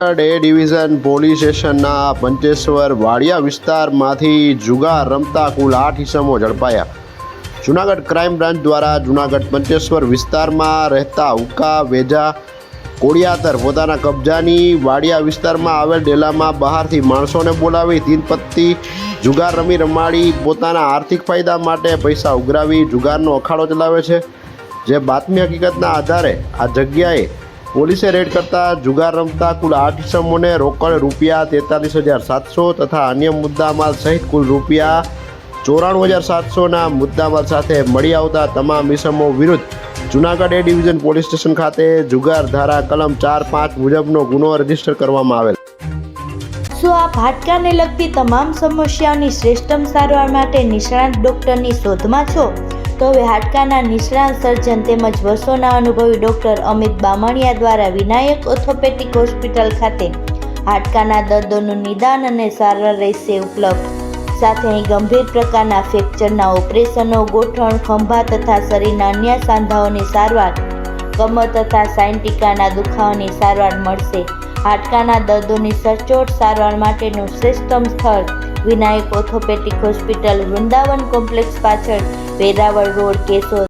એ division police સ્ટેશનના પંચેશ્વર વાડિયા વિસ્તારમાંથી જુગાર રમતા કુલ 8 ઇસમો ઝડપાયા। જૂનાગઢ ક્રાઇમ બ્રાન્ચ દ્વારા જૂનાગઢ પંચેશ્વર વિસ્તારમાં રહેતા હુક્કા વેજા કોડિયાતર પોતાના કબજાની વાડિયા વિસ્તારમાં આવેલ ડેલામાં બહારથી માણસોને બોલાવી તીન પત્તી જુગાર રમાડી પોતાના આર્થિક ફાયદા માટે પૈસા ઉઘરાવી જુગારનો અખાડો ચલાવે છે। જે બાતમી હકીકતના આધારે આ જગ્યાએ પોલીસે રેડ કરતા જુગાર રમતા કુલ 8 ઇસમોને રોકડ રૂપિયા 43,700 તથા અન્ય મુદ્દામાલ સહિત કુલ રૂપિયા 94,700ના મુદ્દામાલ સાથે મળી આવતા તમામ ઇસમો વિરુદ્ધ જૂનાગઢ એ ડિવિઝન પોલીસ સ્ટેશન ખાતે જુગાર ધારા કલમ 4-5 મુજબનો ગુનો રજીસ્ટર કરવામાં આવેલ। શું આપ હાડકાને લગતી તમામ સમસ્યાઓની શ્રેષ્ઠતમ સારવાર માટે નિષ્ણાત ડૉક્ટરની શોધમાં છો? તો હવે હાડકાના નિષ્ણાત સર્જન તેમજ વર્ષોના અનુભવી ડૉક્ટર અમિત બામણિયા દ્વારા વિનાયક ઓર્થોપેડિક હોસ્પિટલ ખાતે હાડકાના દર્દોનું નિદાન અને સારવાર રહેશે ઉપલબ્ધ। સાથે અહીં ગંભીર પ્રકારના ફ્રેક્ચરના ઓપરેશનો, ગોઠણ, ખંભા તથા શરીરના અન્ય સાંધાઓની સારવાર, કમર તથા સાયન્ટિકાના દુખાવાની સારવાર મળશે। હાડકાના દર્દોની સચોટ સારવાર માટેનું શ્રેષ્ઠતમ સ્થળ Vinayak orthopaedic hospital, Vrindavan complex પાછળ, વેરાવળ રોડ, કેશોદ।